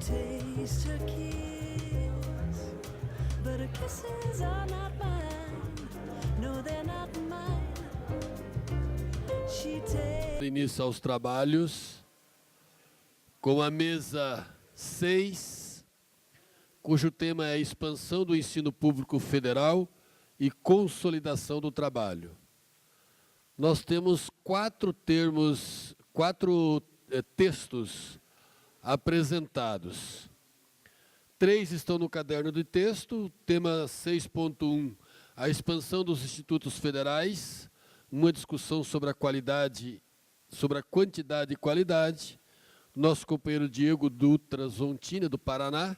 taste her kiss, but her kisses are not mine. No, they're not mine. She takes. Início aos trabalhos com a mesa 6, cujo tema é expansão do ensino público federal e consolidação do trabalho. Nós temos quatro textos apresentados. 3 estão no caderno de texto, tema 6.1, a expansão dos institutos federais, uma discussão sobre a qualidade, sobre a quantidade e qualidade. Nosso companheiro Diego Dutra Zontini, do Paraná,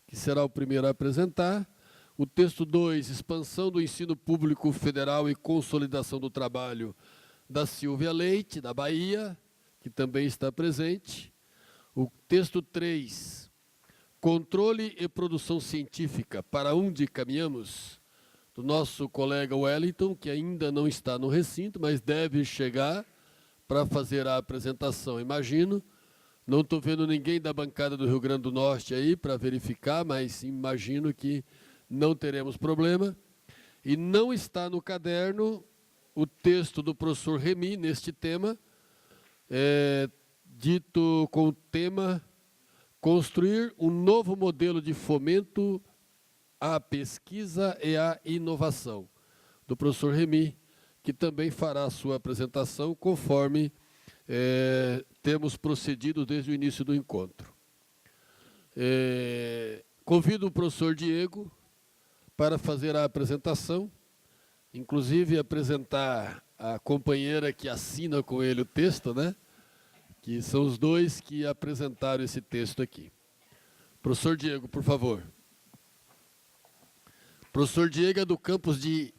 que será o primeiro a apresentar. O texto 2, expansão do ensino público federal e consolidação do trabalho, da Silvia Leite, da Bahia, que também está presente. O texto 3, controle e produção científica, para onde caminhamos, do nosso colega Wellington, que ainda não está no recinto, mas deve chegar para fazer a apresentação, imagino. Não estou vendo ninguém da bancada do Rio Grande do Norte aí para verificar, mas imagino que não teremos problema. E não está no caderno o texto do professor Remy neste tema, dito com o tema construir um novo modelo de fomento à pesquisa e à inovação, do professor Remy, que também fará a sua apresentação conforme temos procedido desde o início do encontro. Convido o professor Diego para fazer a apresentação, inclusive apresentar a companheira que assina com ele o texto, né? Que são os dois que apresentaram esse texto aqui. Professor Diego, por favor. Professor Diego é do campus de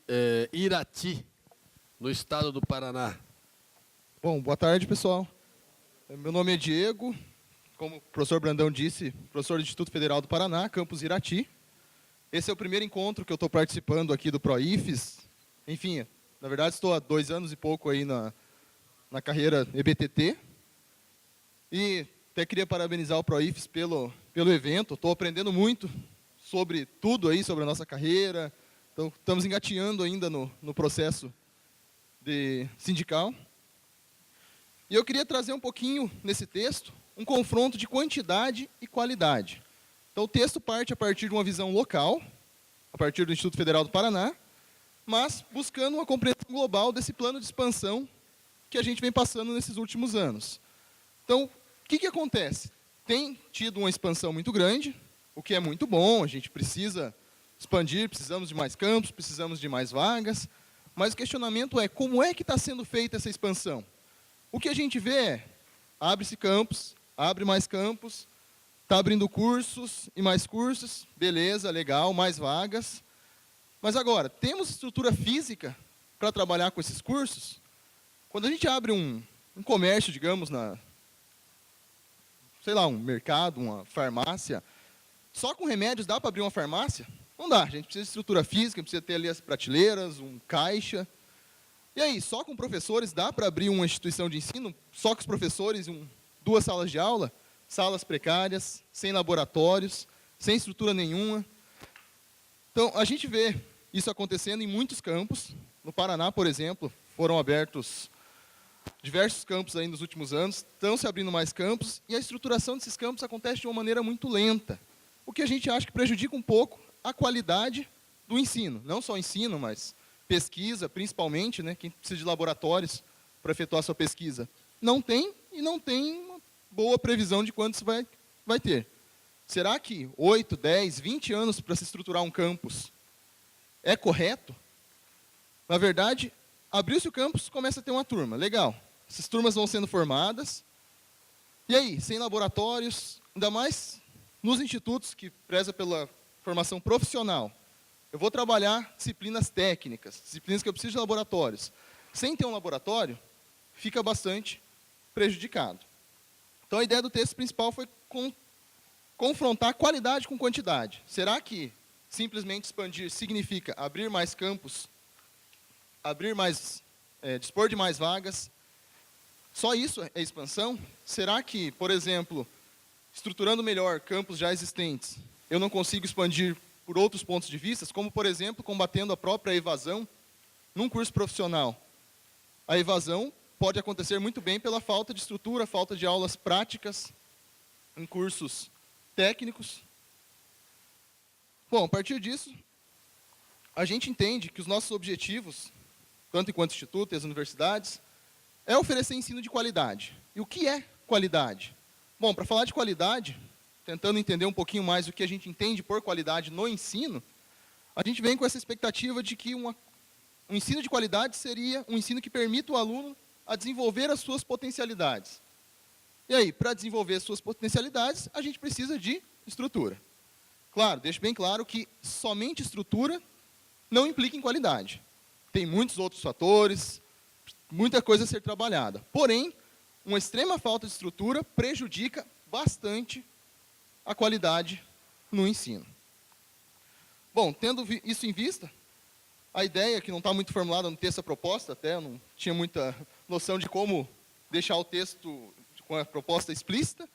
Irati, no estado do Paraná. Bom, boa tarde, pessoal. Meu nome é Diego, como o professor Brandão disse, professor do Instituto Federal do Paraná, campus Irati. Esse é o primeiro encontro que eu estou participando aqui do ProIFES. Enfim, na verdade estou há 2 anos e pouco aí na carreira EBTT. E até queria parabenizar o ProIFES pelo evento. Estou aprendendo muito sobre tudo aí, sobre a nossa carreira. Então, estamos engateando ainda no processo sindical. E eu queria trazer um pouquinho, nesse texto, um confronto de quantidade e qualidade. Então, o texto parte a partir de uma visão local, a partir do Instituto Federal do Paraná, mas buscando uma compreensão global desse plano de expansão que a gente vem passando nesses últimos anos. Então, o que acontece? Tem tido uma expansão muito grande, o que é muito bom, a gente precisa expandir, precisamos de mais campos, precisamos de mais vagas, mas o questionamento é, como é que está sendo feita essa expansão? O que a gente vê é, abre-se campos, abre mais campos, está abrindo cursos e mais cursos, beleza, legal, mais vagas. Mas agora, temos estrutura física para trabalhar com esses cursos? Quando a gente abre um comércio, digamos, sei lá, um mercado, uma farmácia, só com remédios dá para abrir uma farmácia? Não dá, a gente precisa de estrutura física, precisa ter ali as prateleiras, um caixa. E aí, só com professores dá para abrir uma instituição de ensino? Só com os professores, 2 salas de aula? Salas precárias, sem laboratórios, sem estrutura nenhuma. Então, a gente vê isso acontecendo em muitos campos. No Paraná, por exemplo, foram abertos diversos campos aí nos últimos anos, estão se abrindo mais campos, e a estruturação desses campos acontece de uma maneira muito lenta, o que a gente acha que prejudica um pouco a qualidade do ensino. Não só o ensino, mas pesquisa, principalmente, né, quem precisa de laboratórios para efetuar sua pesquisa. Não tem, e não tem uma boa previsão de quando isso vai ter. Será que 8, 10, 20 anos para se estruturar um campus é correto? Na verdade, abriu-se o campus, começa a ter uma turma. Legal. Essas turmas vão sendo formadas. E aí, sem laboratórios, ainda mais nos institutos que prezam pela formação profissional. Eu vou trabalhar disciplinas técnicas, disciplinas que eu preciso de laboratórios. Sem ter um laboratório, fica bastante prejudicado. Então, a ideia do texto principal foi confrontar qualidade com quantidade. Será que simplesmente expandir significa abrir mais campos, dispor de mais vagas? Só isso é expansão? Será que, por exemplo, estruturando melhor campos já existentes, eu não consigo expandir por outros pontos de vista, como, por exemplo, combatendo a própria evasão num curso profissional. A evasão pode acontecer muito bem pela falta de estrutura, falta de aulas práticas em cursos técnicos. Bom, a partir disso, a gente entende que os nossos objetivos, tanto enquanto instituto e as universidades, é oferecer ensino de qualidade. E o que é qualidade? Bom, para falar de qualidade, tentando entender um pouquinho mais o que a gente entende por qualidade no ensino, a gente vem com essa expectativa de que um ensino de qualidade seria um ensino que permita o aluno a desenvolver as suas potencialidades. E aí, para desenvolver as suas potencialidades, a gente precisa de estrutura. Claro, deixo bem claro que somente estrutura não implica em qualidade. Tem muitos outros fatores, muita coisa a ser trabalhada. Porém, uma extrema falta de estrutura prejudica bastante a qualidade no ensino. Bom, tendo isso em vista, a ideia, que não está muito formulada no texto da proposta, até eu não tinha muita noção de como deixar o texto com a proposta explícita,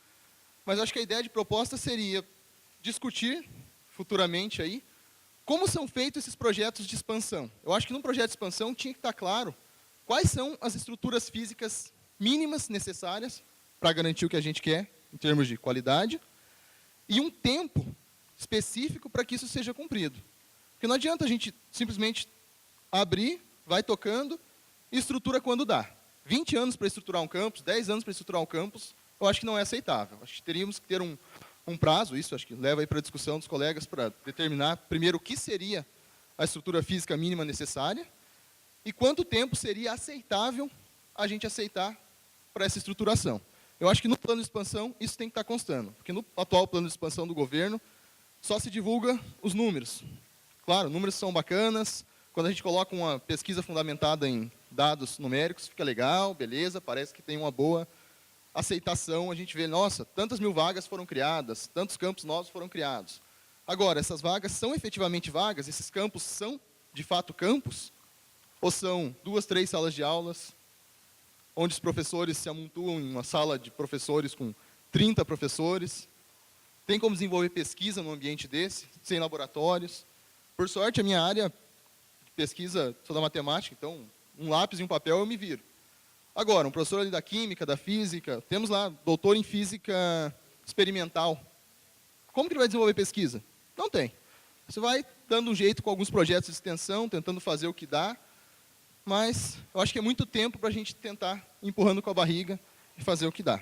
mas acho que a ideia de proposta seria discutir futuramente aí como são feitos esses projetos de expansão. Eu acho que num projeto de expansão tinha que estar claro quais são as estruturas físicas mínimas necessárias para garantir o que a gente quer em termos de qualidade e um tempo específico para que isso seja cumprido. Porque não adianta a gente simplesmente abrir, vai tocando e estrutura quando dá. 20 anos para estruturar um campus, 10 anos para estruturar um campus, eu acho que não é aceitável. Acho que teríamos que ter um prazo, isso acho que leva aí para a discussão dos colegas para determinar, primeiro, o que seria a estrutura física mínima necessária e quanto tempo seria aceitável a gente aceitar para essa estruturação. Eu acho que no plano de expansão isso tem que estar constando, porque no atual plano de expansão do governo só se divulga os números. Claro, números são bacanas, quando a gente coloca uma pesquisa fundamentada em dados numéricos, fica legal, beleza, parece que tem uma boa aceitação, a gente vê, nossa, tantas mil vagas foram criadas, tantos campos novos foram criados. Agora, essas vagas são efetivamente vagas? Esses campos são, de fato, campos? Ou são 2, 3 salas de aulas, onde os professores se amontoam em uma sala de professores com 30 professores? Tem como desenvolver pesquisa num ambiente desse, sem laboratórios? Por sorte, a minha área de pesquisa, sou da matemática, então um lápis e um papel eu me viro. Agora, um professor ali da química, da física, temos lá doutor em física experimental. Como que ele vai desenvolver pesquisa? Não tem. Você vai dando um jeito com alguns projetos de extensão, tentando fazer o que dá, mas eu acho que é muito tempo para a gente tentar ir empurrando com a barriga e fazer o que dá.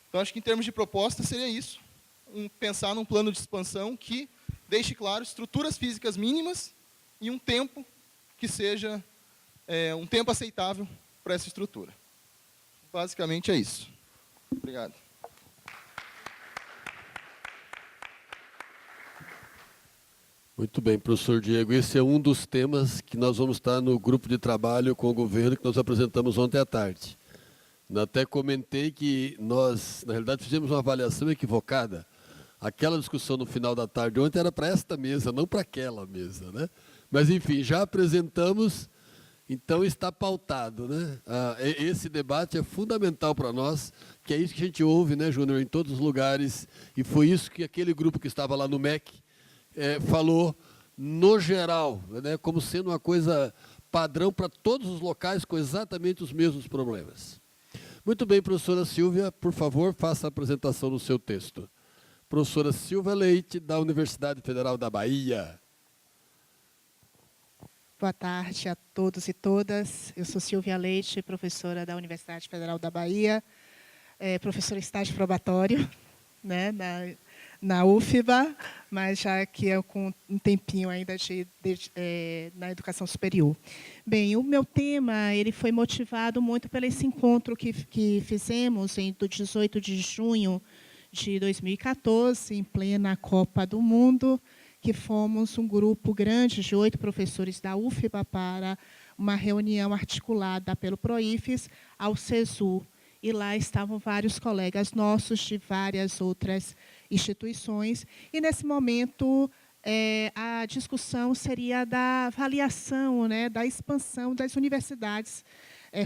Então, acho que em termos de proposta seria isso, pensar num plano de expansão que deixe claro estruturas físicas mínimas e um tempo que seja um tempo aceitável para essa estrutura. Basicamente é isso. Obrigado. Muito bem, professor Diego. Esse é um dos temas que nós vamos estar no grupo de trabalho com o governo que nós apresentamos ontem à tarde. Eu até comentei que nós, na realidade, fizemos uma avaliação equivocada. Aquela discussão no final da tarde ontem era para esta mesa, não para aquela mesa, né? Mas, enfim, já apresentamos, então está pautado, né? Esse debate é fundamental para nós, que é isso que a gente ouve, né, Júnior, em todos os lugares, e foi isso que aquele grupo que estava lá no MEC falou, no geral, né, como sendo uma coisa padrão para todos os locais com exatamente os mesmos problemas. Muito bem, professora Silvia, por favor, faça a apresentação do seu texto. Professora Silvia Leite, da Universidade Federal da Bahia. Boa tarde a todos e todas. Eu sou Silvia Leite, professora da Universidade Federal da Bahia, professora estágio probatório, né, na UFBA, mas já que é com um tempinho ainda na educação superior. Bem, o meu tema ele foi motivado muito por esse encontro que fizemos do 18 de junho de 2014, em plena Copa do Mundo, que fomos um grupo grande de 8 professores da UFBA para uma reunião articulada pelo PROIFES ao CESU. E lá estavam vários colegas nossos de várias outras instituições. E, nesse momento, a discussão seria da avaliação, né, da expansão das universidades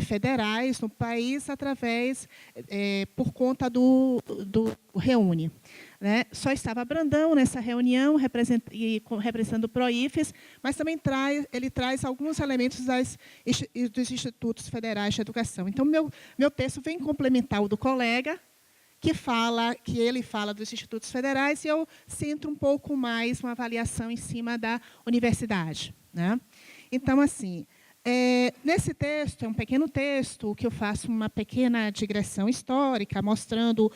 federais no país através, por conta do Reúne. Né? Só estava Brandão nessa reunião, representando o PROIFES, mas também ele traz alguns elementos dos institutos federais de educação. Então, meu texto vem complementar o do colega, que ele fala dos institutos federais, e eu centro um pouco mais uma avaliação em cima da universidade. Né? Então, assim, nesse texto, é um pequeno texto, que eu faço uma pequena digressão histórica, mostrando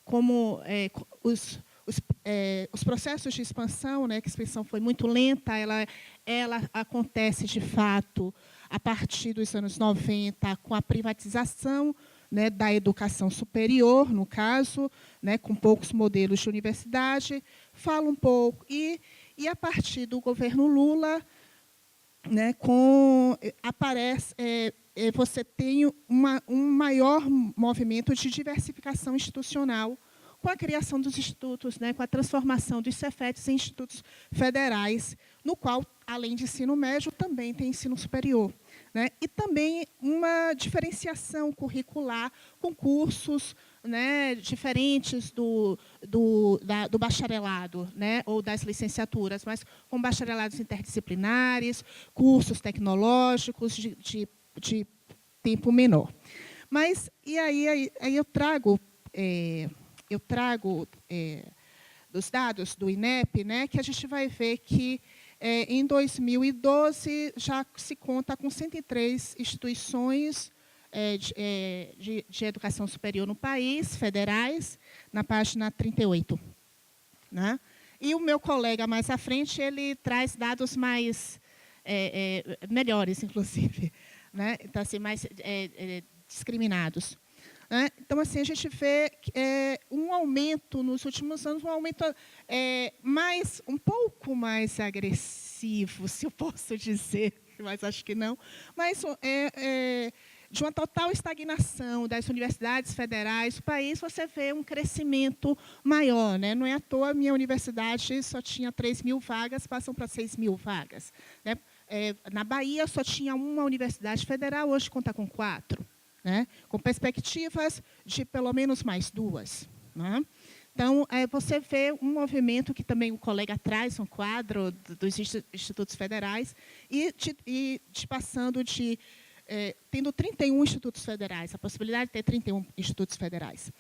como os processos de expansão, né, que a expansão foi muito lenta, ela acontece, de fato, a partir dos anos 90, com a privatização, né, da educação superior, no caso, né, com poucos modelos de universidade. Falo um pouco. E a partir do governo Lula, né, você tem um maior movimento de diversificação institucional, com a criação dos institutos, né, com a transformação dos Cefetes em institutos federais, no qual, além de ensino médio, também tem ensino superior. Né, e também uma diferenciação curricular com cursos, né, diferentes do bacharelado, né, ou das licenciaturas, mas com bacharelados interdisciplinares, cursos tecnológicos de tempo menor. Mas, e aí eu trago dos dados do INEP, né, que a gente vai ver que, em 2012, já se conta com 103 instituições de educação superior no país, federais, na página 38. Né? E o meu colega mais à frente, ele traz dados mais melhores, inclusive, né? Então, assim, mais discriminados. Né? Então, assim, a gente vê um aumento nos últimos anos, um aumento um pouco mais agressivo, se eu posso dizer, mas acho que não, mas de uma total estagnação das universidades federais do país, você vê um crescimento maior. Né? Não é à toa, a minha universidade só tinha 3.000 vagas, passam para 6.000 vagas. Né? Na Bahia, só tinha uma universidade federal, hoje conta com 4. Né, com perspectivas de pelo menos mais 2. Né? Então, você vê um movimento que também o colega traz, um quadro dos institutos federais, passando tendo 31 institutos federais, a possibilidade de ter 31 institutos federais.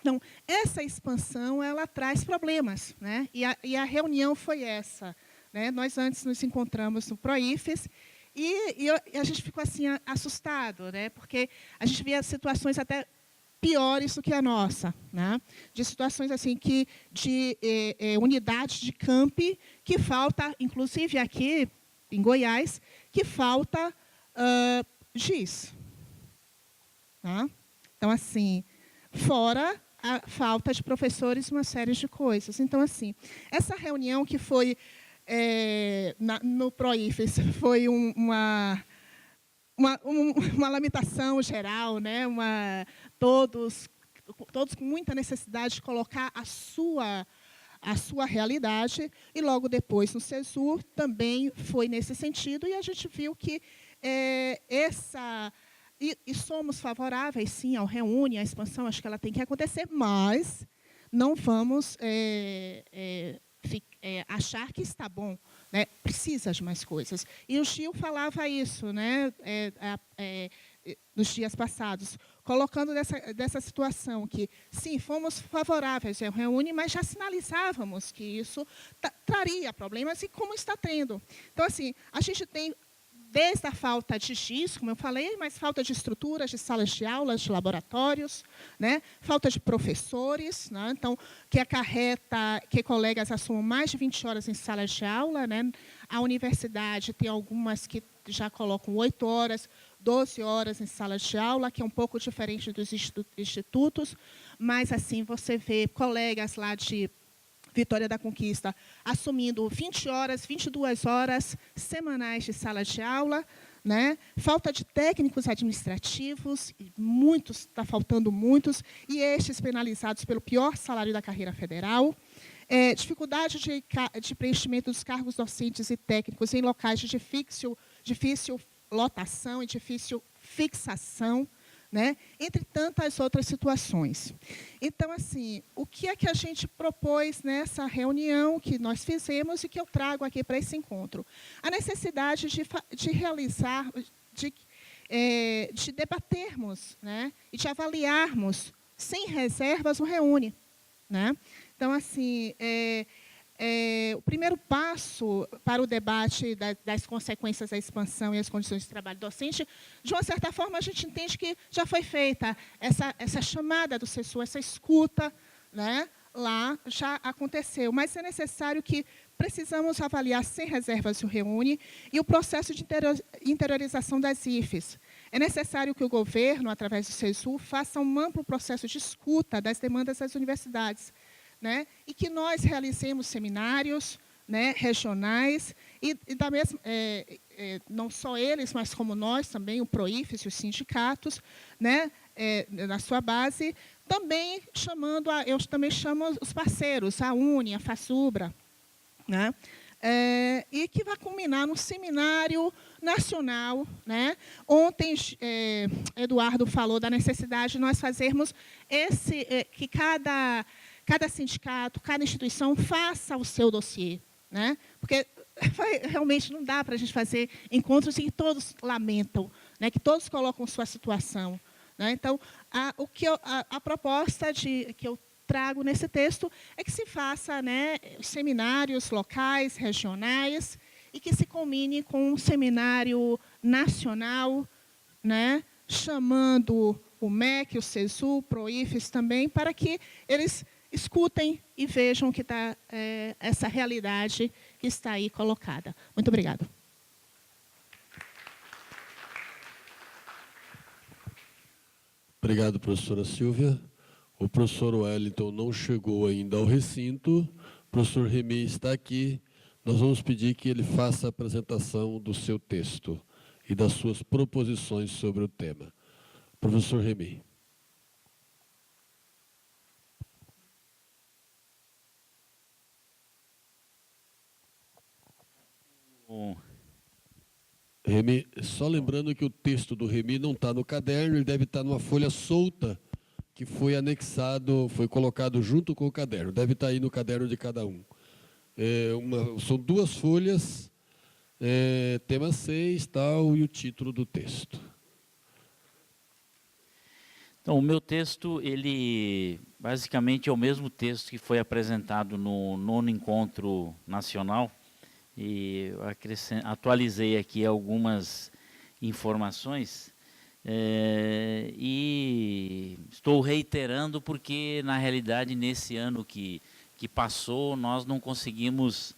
Então, essa expansão, ela traz problemas. Né? E a reunião foi essa. Né? Nós antes nos encontramos no PROIFES, e a gente ficou assim assustado, né? Porque a gente via situações até piores do que a nossa, né? De situações assim de unidades de campi que falta, inclusive aqui em Goiás, que falta giz. Tá? Então, assim, fora a falta de professores, uma série de coisas. Então, assim, essa reunião que foi no PROIFES foi uma lamentação geral, né? Todos com muita necessidade de colocar a sua realidade, e logo depois no CESUR também foi nesse sentido, e a gente viu que somos favoráveis, sim, ao Reúne, à expansão, acho que ela tem que acontecer, mas não vamos achar que está bom, né? Precisa de mais coisas. E o Gil falava isso, né? Nos dias passados, colocando dessa situação que, sim, fomos favoráveis ao Reúne, mas já sinalizávamos que isso traria problemas, e como está tendo. Então, assim, a gente tem, desde a falta de giz, como eu falei, mas falta de estruturas, de salas de aulas, de laboratórios, né? Falta de professores, né? Então, que acarreta que colegas assumam mais de 20 horas em salas de aula. Né? A universidade tem algumas que já colocam 8 horas, 12 horas em salas de aula, que é um pouco diferente dos institutos, mas, assim, você vê colegas lá de Vitória da Conquista assumindo 20 horas, 22 horas semanais de sala de aula. Né? Falta de técnicos administrativos, está faltando muitos, e estes penalizados pelo pior salário da carreira federal. Dificuldade de preenchimento dos cargos docentes e técnicos em locais de difícil lotação e difícil fixação, né? Entre tantas outras situações. Então, assim, o que é que a gente propôs nessa reunião que nós fizemos e que eu trago aqui para esse encontro? A necessidade de realizar, de debatermos, né? E de avaliarmos, sem reservas, o REUNE, né? Então, assim, o primeiro passo para o debate das consequências da expansão e as condições de trabalho docente, de uma certa forma, a gente entende que já foi feita essa chamada do CESU, essa escuta, né, lá já aconteceu. Mas é necessário que precisamos avaliar sem reservas o REUNE e o processo de interiorização das IFES. É necessário que o governo, através do CESU, faça um amplo processo de escuta das demandas das universidades, né, e que nós realizemos seminários, né, regionais, e da mesma, não só eles, mas como nós também, o PROIFES e os sindicatos, né, na sua base, também chamando, eu também chamo os parceiros, a UNE, a FASUBRA, né, e que vai culminar num seminário nacional, né? Ontem, Eduardo falou da necessidade de nós fazermos que cada sindicato, cada instituição faça o seu dossiê, né? Porque realmente não dá para a gente fazer encontros em que todos lamentam, né? Que todos colocam sua situação, né? Então, a proposta que eu trago nesse texto é que se faça, né, seminários locais, regionais, e que se combine com um seminário nacional, né, chamando o MEC, o CESU, o PROIFES também, para que eles escutem e vejam que está essa realidade que está aí colocada. Muito obrigada. Obrigado, professora Silvia. O professor Wellington não chegou ainda ao recinto. O professor Remy está aqui. Nós vamos pedir que ele faça a apresentação do seu texto e das suas proposições sobre o tema. Professor Remy. Remy, só lembrando que o texto do Remy não está no caderno, ele deve estar numa folha solta, que foi anexado, foi colocado junto com o caderno. Deve estar aí no caderno de cada um. São 2 folhas, tema 6, tal, e o título do texto. Então, o meu texto, ele basicamente é o mesmo texto que foi apresentado no 9º Encontro Nacional, e eu atualizei aqui algumas informações, e estou reiterando porque, na realidade, nesse ano que passou, nós não conseguimos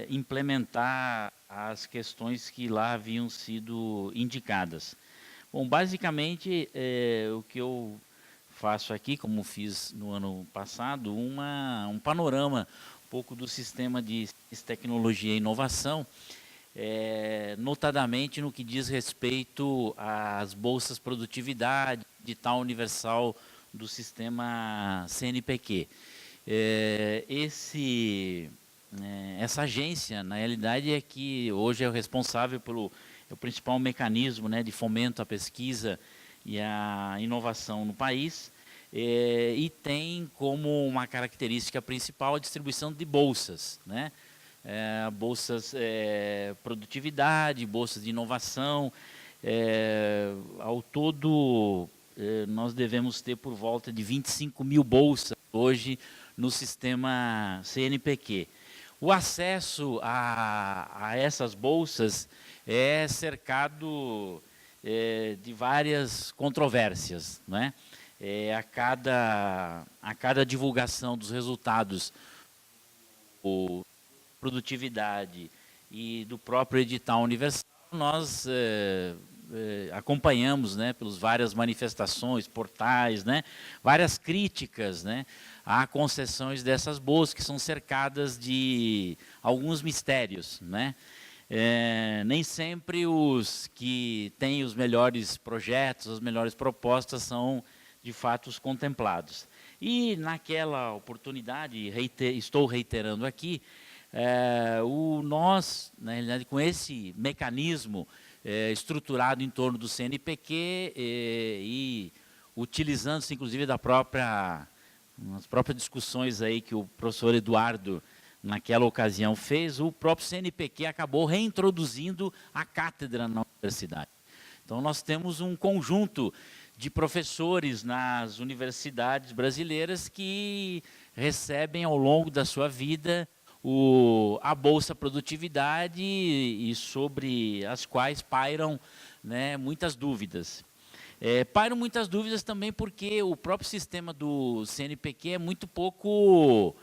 implementar as questões que lá haviam sido indicadas. Bom, basicamente, o que eu faço aqui, como fiz no ano passado, um panorama um pouco do sistema de tecnologia e inovação, notadamente no que diz respeito às bolsas produtividade, edital universal do sistema CNPq. Essa agência, na realidade, é que hoje é o responsável pelo o principal mecanismo, né, de fomento à pesquisa e à inovação no país, e tem como uma característica principal a distribuição de bolsas, né? Bolsas produtividade, bolsas de inovação. Ao todo, nós devemos ter por volta de 25 mil bolsas hoje no sistema CNPq. O acesso a essas bolsas é cercado de várias controvérsias, né? A cada divulgação dos resultados, produtividade e do próprio edital universal, nós acompanhamos, né, pelas várias manifestações, portais, né, várias críticas, né, a concessões dessas bolsas que são cercadas de alguns mistérios, né? Nem sempre os que têm os melhores projetos, as melhores propostas são de fato os contemplados. E naquela oportunidade, estou reiterando aqui, nós, na realidade, com esse mecanismo estruturado em torno do CNPq e utilizando-se, inclusive, das próprias discussões aí que o professor Eduardo, naquela ocasião, fez, o próprio CNPq acabou reintroduzindo a cátedra na universidade. Então, nós temos um conjunto de professores nas universidades brasileiras que recebem, ao longo da sua vida, a Bolsa Produtividade e sobre as quais pairam, né, muitas dúvidas. Pairam muitas dúvidas também porque o próprio sistema do CNPq é muito pouco,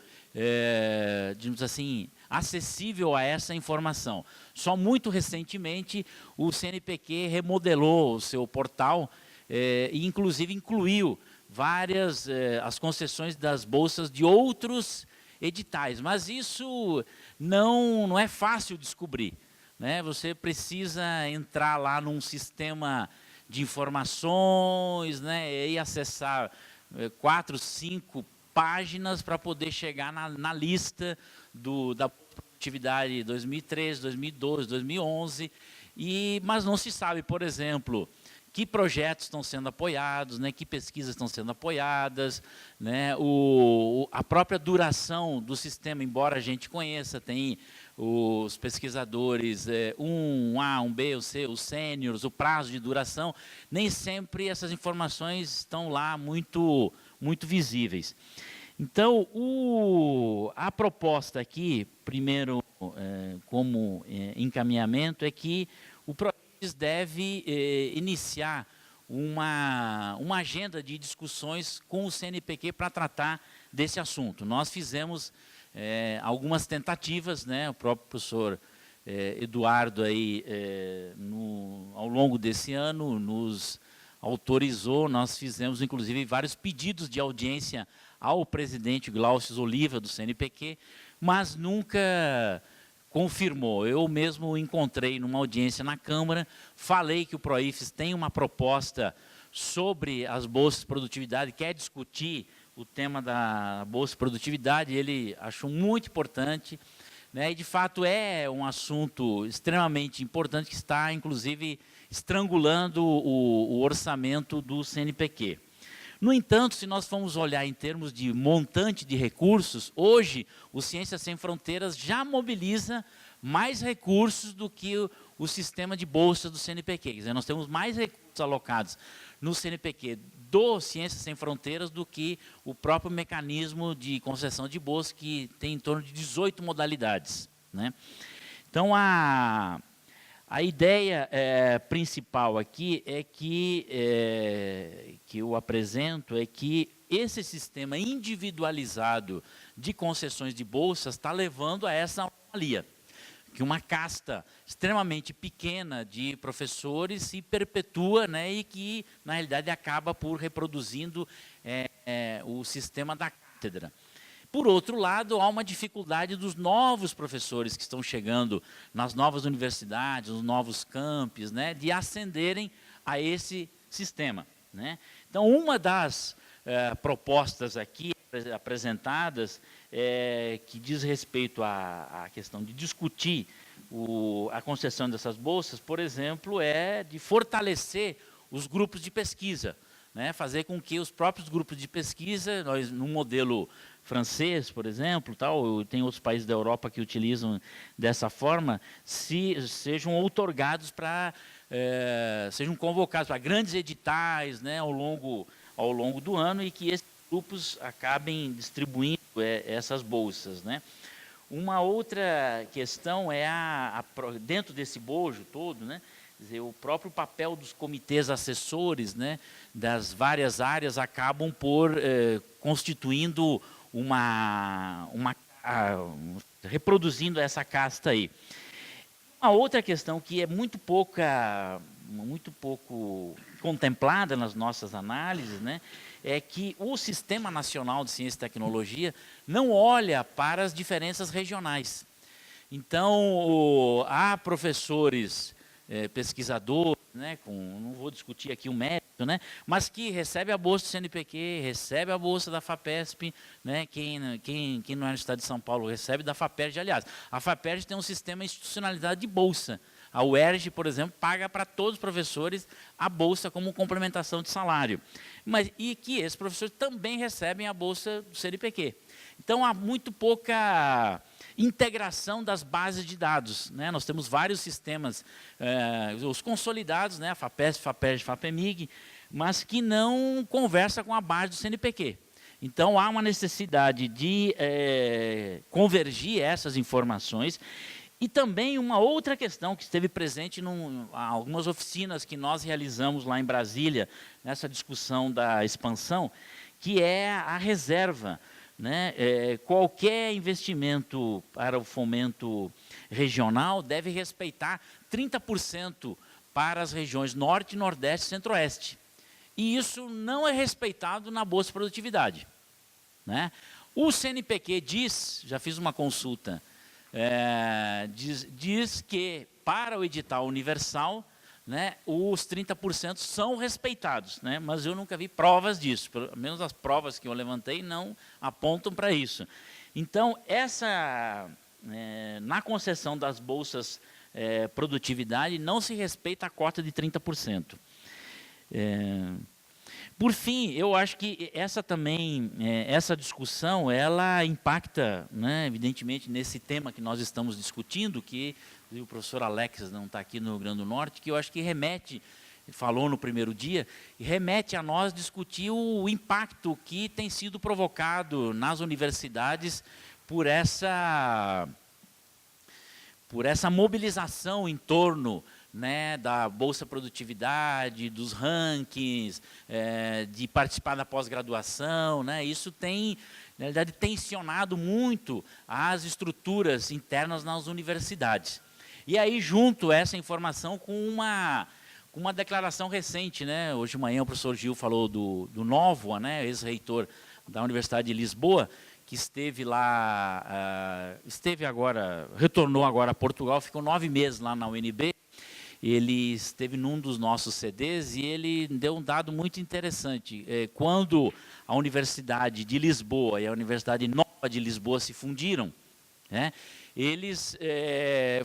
digamos assim, acessível a essa informação. Só muito recentemente o CNPq remodelou o seu portal e inclusive incluiu várias as concessões das bolsas de outros editais, mas isso não é fácil descobrir, né? Você precisa entrar lá num sistema de informações, né, e acessar 4, 5 páginas para poder chegar na lista da produtividade 2013, 2012, 2011, mas não se sabe, por exemplo, que projetos estão sendo apoiados, né, que pesquisas estão sendo apoiadas, né, a própria duração do sistema, embora a gente conheça, tem os pesquisadores, 1A, 1B, o C, os sêniores, o prazo de duração, nem sempre essas informações estão lá muito visíveis. Então, a proposta aqui, primeiro, como encaminhamento, é que o PROIFES deve iniciar uma agenda de discussões com o CNPq para tratar desse assunto. Nós fizemos algumas tentativas, né? O próprio professor Eduardo aí, ao longo desse ano nos autorizou, nós fizemos inclusive vários pedidos de audiência ao presidente Glaucio Oliva do CNPq, mas nunca confirmou. Eu mesmo encontrei numa audiência na Câmara, falei que o PROIFES tem uma proposta sobre as bolsas de produtividade, quer discutir o tema da Bolsa de Produtividade, ele achou muito importante, né, e de fato é um assunto extremamente importante que está, inclusive, estrangulando o orçamento do CNPq. No entanto, se nós formos olhar em termos de montante de recursos, hoje o Ciências Sem Fronteiras já mobiliza mais recursos do que o sistema de bolsa do CNPq. Quer dizer, nós temos mais recursos alocados no CNPq do Ciências Sem Fronteiras do que o próprio mecanismo de concessão de bolsa, que tem em torno de 18 modalidades, né? Então, a ideia principal aqui é que eu apresento é que esse sistema individualizado de concessões de bolsas está levando a essa anomalia, que uma casta extremamente pequena de professores se perpetua, né, e que, na realidade, acaba por reproduzindo o sistema da cátedra. Por outro lado, há uma dificuldade dos novos professores que estão chegando nas novas universidades, nos novos campos, né, de ascenderem a esse sistema, né? Então, uma das propostas aqui apresentadas, que diz respeito à questão de discutir a concessão dessas bolsas, por exemplo, é de fortalecer os grupos de pesquisa, né, fazer com que os próprios grupos de pesquisa, nós, no modelo francês, por exemplo, tem outros países da Europa que utilizam dessa forma, sejam outorgados sejam convocados para grandes editais, né, ao longo do ano, e que esses grupos acabem distribuindo essas bolsas, né. Uma outra questão é dentro desse bojo todo, né, quer dizer, o próprio papel dos comitês assessores, né, das várias áreas acabam por constituindo reproduzindo essa casta aí. Uma outra questão que é muito pouco contemplada nas nossas análises, né, é que o Sistema Nacional de Ciência e Tecnologia não olha para as diferenças regionais. Então, há professores, pesquisadores, né, não vou discutir aqui o mérito, né, mas que recebe a bolsa do CNPq, recebe a bolsa da FAPESP, né, quem não é no estado de São Paulo recebe da FAPERJ. Aliás, a FAPERJ tem um sistema institucionalizado de bolsa. A UERJ, por exemplo, paga para todos os professores a bolsa como complementação de salário. E que esses professores também recebem a bolsa do CNPq. Então, há muito pouca integração das bases de dados, né? Nós temos vários sistemas, os consolidados, né? A FAPESP, FAPERJ, FAPEMIG, mas que não conversa com a base do CNPq. Então, há uma necessidade de convergir essas informações. E também uma outra questão que esteve presente em algumas oficinas que nós realizamos lá em Brasília, nessa discussão da expansão, que é a reserva, né? Qualquer investimento para o fomento regional deve respeitar 30% para as regiões Norte, Nordeste e Centro-Oeste. E isso não é respeitado na Bolsa de Produtividade, né? O CNPq diz, já fiz uma consulta, diz que para o edital universal, né, os 30% são respeitados, né, mas eu nunca vi provas disso, pelo menos as provas que eu levantei não apontam para isso. Então, na concessão das bolsas produtividade, não se respeita a cota de 30%. Por fim, eu acho que essa discussão, ela impacta, né, evidentemente, nesse tema que nós estamos discutindo, que o professor Alex não está aqui no Rio Grande do Norte, que eu acho que falou no primeiro dia, remete a nós discutir o impacto que tem sido provocado nas universidades por essa mobilização em torno, né, da Bolsa Produtividade, dos rankings, de participar da pós-graduação, né? Isso tem, na realidade, tensionado muito as estruturas internas nas universidades. E aí, junto essa informação com uma declaração recente, né? Hoje de manhã o professor Gil falou do Novoa, né, ex-reitor da Universidade de Lisboa, que esteve lá, retornou agora a Portugal, ficou 9 meses lá na UNB. Ele esteve num dos nossos CDs e ele deu um dado muito interessante. Quando a Universidade de Lisboa e a Universidade Nova de Lisboa se fundiram, né, eles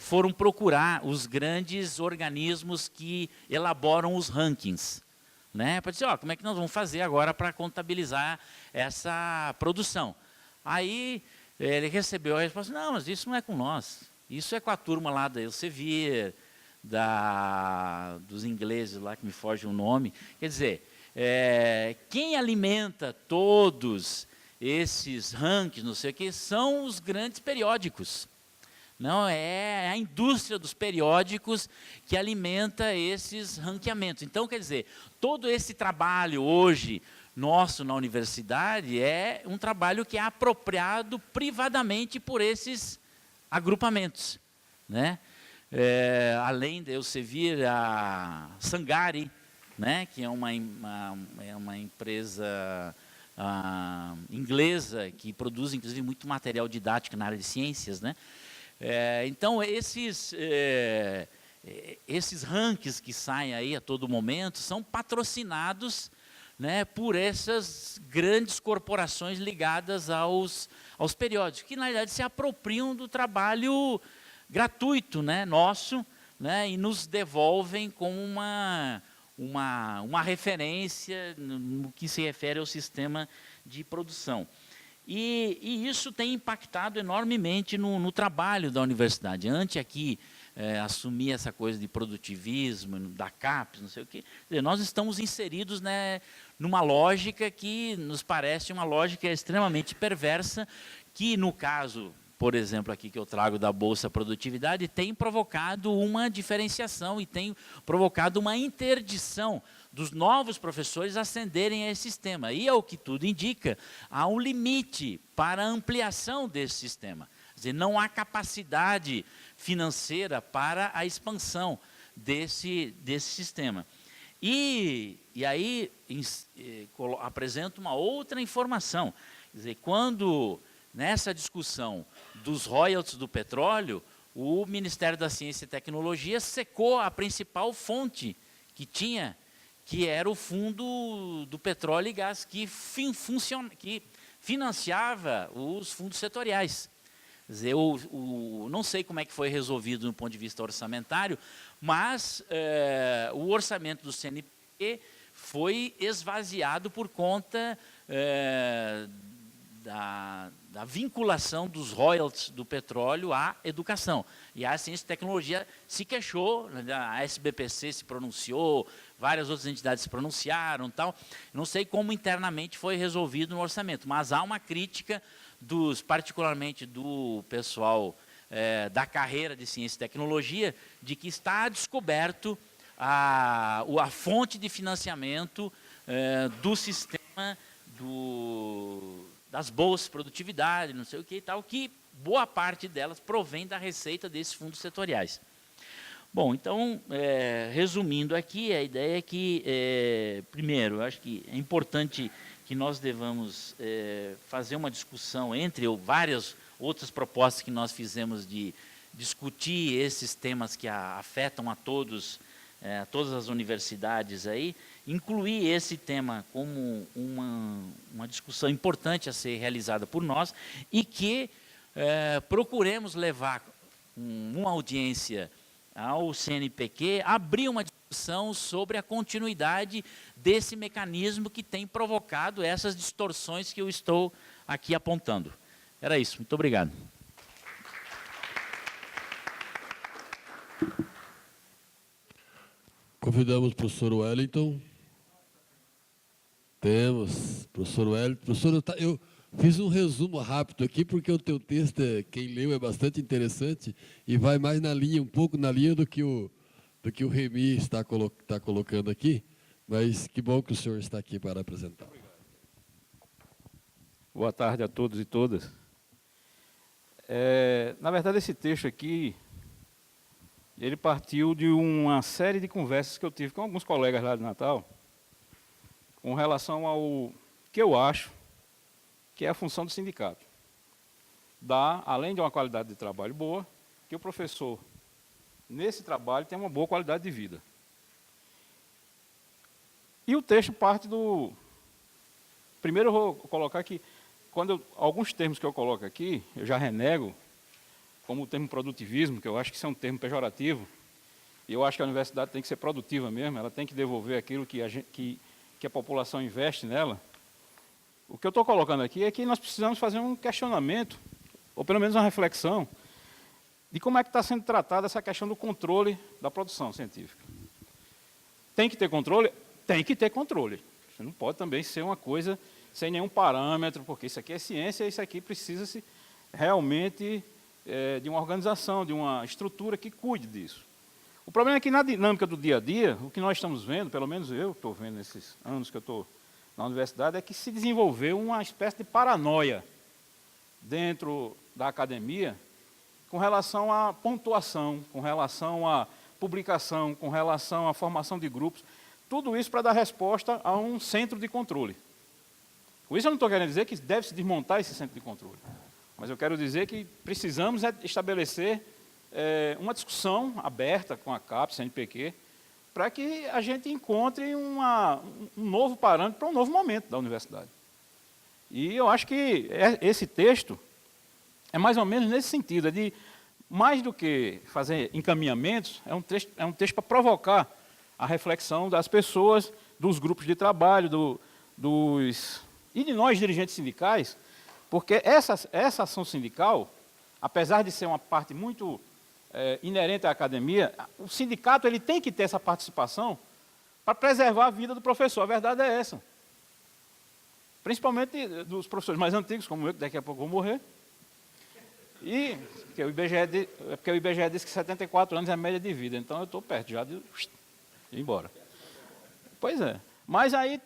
foram procurar os grandes organismos que elaboram os rankings, né, para dizer, como é que nós vamos fazer agora para contabilizar essa produção. Aí ele recebeu a resposta, não, mas isso não é com nós, isso é com a turma lá da Elsevier, dos ingleses lá, que me foge o nome. Quer dizer, quem alimenta todos esses rankings, não sei o que, são os grandes periódicos. Não, é a indústria dos periódicos que alimenta esses ranqueamentos. Então, quer dizer, todo esse trabalho hoje nosso na universidade é um trabalho que é apropriado privadamente por esses agrupamentos, né? Além de Elsevier, a Sangari, né, que é uma empresa inglesa que produz, inclusive, muito material didático na área de ciências, né? Então, esses rankings que saem aí a todo momento são patrocinados, né, por essas grandes corporações ligadas aos periódicos, que, na realidade, se apropriam do trabalho gratuito, né, nosso, né, e nos devolvem com uma referência no que se refere ao sistema de produção. E isso tem impactado enormemente no trabalho da universidade. Antes aqui, assumir essa coisa de produtivismo, da CAPES, não sei o quê, nós estamos inseridos, né, numa lógica que nos parece uma lógica extremamente perversa, que no caso, por exemplo, aqui que eu trago da Bolsa Produtividade, tem provocado uma diferenciação e tem provocado uma interdição dos novos professores ascenderem a esse sistema. E, ao que tudo indica, há um limite para a ampliação desse sistema. Quer dizer, não há capacidade financeira para a expansão desse sistema. E aí apresento uma outra informação. Quer dizer, quando, nessa discussão dos royalties do petróleo, o Ministério da Ciência e Tecnologia secou a principal fonte que tinha, que era o Fundo do Petróleo e Gás, que financiava os fundos setoriais. Quer dizer, não sei como é que foi resolvido do ponto de vista orçamentário, mas o orçamento do CNPq foi esvaziado por conta da vinculação dos royalties do petróleo à educação. E a ciência e tecnologia se queixou, a SBPC se pronunciou, várias outras entidades se pronunciaram, tal. Não sei como internamente foi resolvido no orçamento, mas há uma crítica particularmente do pessoal da carreira de ciência e tecnologia, de que está descoberto a fonte de financiamento do sistema das bolsas de produtividade, não sei o que e tal, que boa parte delas provém da receita desses fundos setoriais. Bom, então, resumindo aqui, a ideia é que, primeiro, eu acho que é importante que nós devamos fazer uma discussão entre várias outras propostas que nós fizemos de discutir esses temas que afetam a todas as universidades aí, incluir esse tema como uma discussão importante a ser realizada por nós e que procuremos levar uma audiência ao CNPq, abrir uma discussão sobre a continuidade desse mecanismo que tem provocado essas distorções que eu estou aqui apontando. Era isso, muito obrigado. Convidamos o professor Wellington. Temos, professor Wellington. Professor, eu fiz um resumo rápido aqui, porque o teu texto, quem leu, é bastante interessante e vai mais um pouco na linha do que o Remy está colocando aqui, mas que bom que o senhor está aqui para apresentar. Boa tarde a todos e todas. Na verdade, esse texto aqui, ele partiu de uma série de conversas que eu tive com alguns colegas lá de Natal, com relação ao que eu acho que é a função do sindicato. Além de uma qualidade de trabalho boa, que o professor, nesse trabalho, tem uma boa qualidade de vida. E o texto parte do... Primeiro eu vou colocar aqui, alguns termos que eu coloco aqui, eu já renego, como o termo produtivismo, que eu acho que isso é um termo pejorativo, e eu acho que a universidade tem que ser produtiva mesmo, ela tem que devolver aquilo que a população investe nela. O que eu estou colocando aqui é que nós precisamos fazer um questionamento, ou pelo menos uma reflexão, de como é que está sendo tratada essa questão do controle da produção científica. Tem que ter controle? Tem que ter controle. Isso não pode também ser uma coisa sem nenhum parâmetro, porque isso aqui é ciência, e isso aqui precisa-se realmente de uma organização, de uma estrutura que cuide disso. O problema é que na dinâmica do dia a dia, o que nós estamos vendo, pelo menos eu estou vendo nesses anos que eu estou na universidade, é que se desenvolveu uma espécie de paranoia dentro da academia com relação à pontuação, com relação à publicação, com relação à formação de grupos, tudo isso para dar resposta a um centro de controle. Com isso eu não estou querendo dizer que deve-se desmontar esse centro de controle, mas eu quero dizer que precisamos estabelecer uma discussão aberta com a CAPES, CNPq, para que a gente encontre um novo parâmetro para um novo momento da universidade. E eu acho que esse texto é mais ou menos nesse sentido, de mais do que fazer encaminhamentos, é um texto para provocar a reflexão das pessoas, dos grupos de trabalho, e de nós, dirigentes sindicais, porque essa ação sindical, apesar de ser uma parte muito inerente à academia, o sindicato ele tem que ter essa participação para preservar a vida do professor. A verdade é essa. Principalmente dos professores mais antigos, como eu, que daqui a pouco vou morrer. E porque o IBGE diz que 74 anos é a média de vida, então eu estou perto já de ir embora. Pois é. Mas aí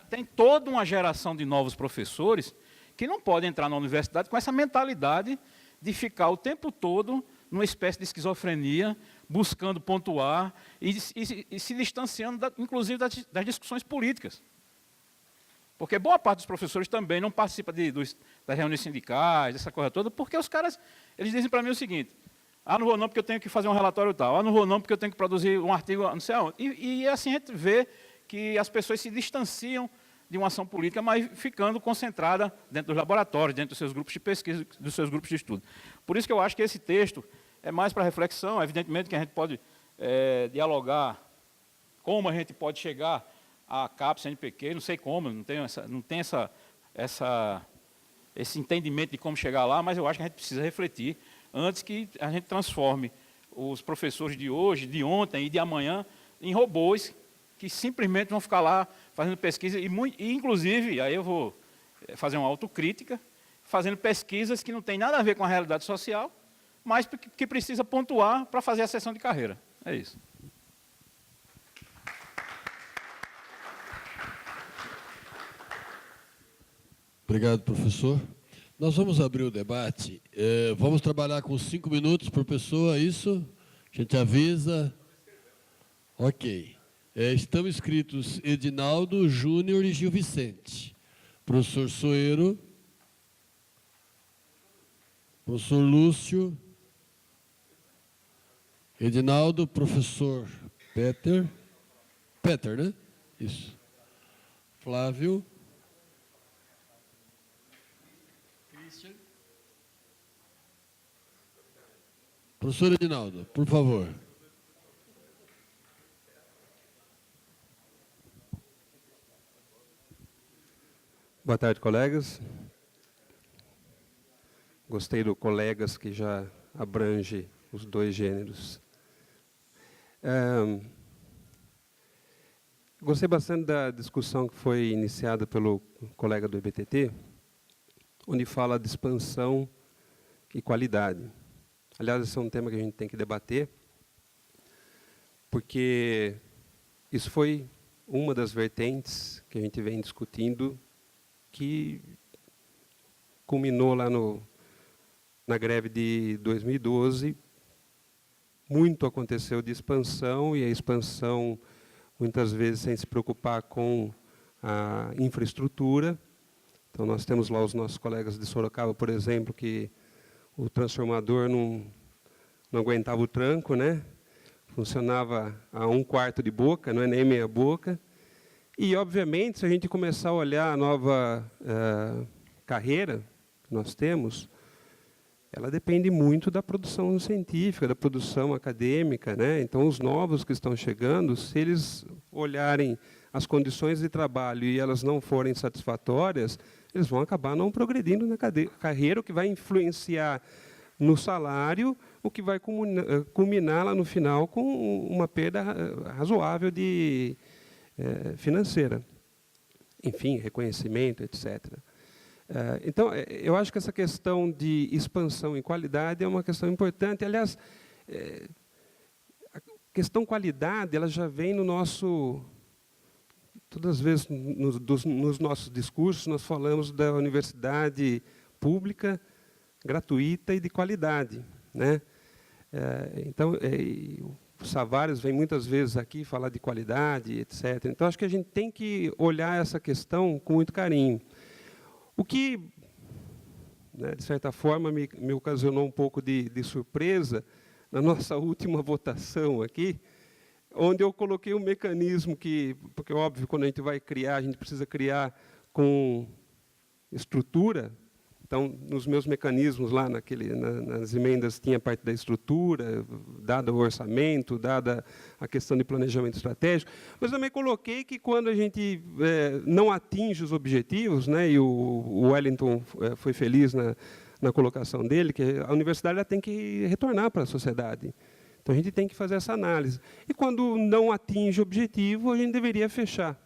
tem toda uma geração de novos professores que não podem entrar na universidade com essa mentalidade de ficar o tempo todo numa espécie de esquizofrenia, buscando pontuar e se distanciando, inclusive, das discussões políticas. Porque boa parte dos professores também não participa das reuniões sindicais, dessa coisa toda, porque os caras, eles dizem para mim o seguinte: não vou não porque eu tenho que fazer um relatório tal, não vou não porque eu tenho que produzir um artigo não sei aonde. E assim a gente vê que as pessoas se distanciam de uma ação política, mas ficando concentrada dentro dos laboratórios, dentro dos seus grupos de pesquisa, dos seus grupos de estudo. Por isso que eu acho que esse texto é mais para reflexão. Evidentemente que a gente pode dialogar como a gente pode chegar à CAPES, CNPq, não sei como, não tem esse entendimento de como chegar lá, mas eu acho que a gente precisa refletir antes que a gente transforme os professores de hoje, de ontem e de amanhã em robôs que simplesmente vão ficar lá fazendo pesquisa e inclusive, aí eu vou fazer uma autocrítica, fazendo pesquisas que não tem nada a ver com a realidade social, mas que precisa pontuar para fazer a sessão de carreira. É isso. Obrigado, professor. Nós vamos abrir o debate. Vamos trabalhar com 5 minutos por pessoa, isso? A gente avisa. Ok. Estão inscritos Edinaldo, Júnior e Gil Vicente. Professor Soeiro. Professor Lúcio. Edinaldo, professor Peter. Peter, né? Isso. Flávio. Professor Edinaldo, por favor. Boa tarde, colegas. Gostei do colegas que já abrange os dois gêneros. Gostei bastante da discussão que foi iniciada pelo colega do EBTT, onde fala de expansão e qualidade. Aliás, esse é um tema que a gente tem que debater, porque isso foi uma das vertentes que a gente vem discutindo, que culminou lá na greve de 2012. Muito aconteceu de expansão, e a expansão, muitas vezes, sem se preocupar com a infraestrutura. Então, nós temos lá os nossos colegas de Sorocaba, por exemplo, que o transformador não aguentava o tranco, né? Funcionava a 1/4 de boca, não é nem meia boca. E, obviamente, se a gente começar a olhar a nova carreira que nós temos, ela depende muito da produção científica, da produção acadêmica, né? Então, os novos que estão chegando, se eles olharem as condições de trabalho e elas não forem satisfatórias, eles vão acabar não progredindo na carreira, o que vai influenciar no salário, o que vai culminar lá no final com uma perda razoável financeira. Enfim, reconhecimento, etc. Então, eu acho que essa questão de expansão e qualidade é uma questão importante. Aliás, a questão qualidade, ela já vem no nosso... Todas as vezes, nos nossos discursos, nós falamos da universidade pública, gratuita e de qualidade, né? Então, o Savares vem muitas vezes aqui falar de qualidade, etc. Então, acho que a gente tem que olhar essa questão com muito carinho. O que, né, de certa forma, me ocasionou um pouco de surpresa na nossa última votação aqui, onde eu coloquei um mecanismo porque, óbvio, quando a gente vai criar, a gente precisa criar com estrutura. Então, nos meus mecanismos lá, nas emendas, tinha a parte da estrutura, dada o orçamento, dada a questão de planejamento estratégico, mas também coloquei que quando a gente não atinge os objetivos, né, e o Wellington foi feliz na colocação dele, que a universidade ela tem que retornar para a sociedade. Então, a gente tem que fazer essa análise. E, quando não atinge o objetivo, a gente deveria fechar.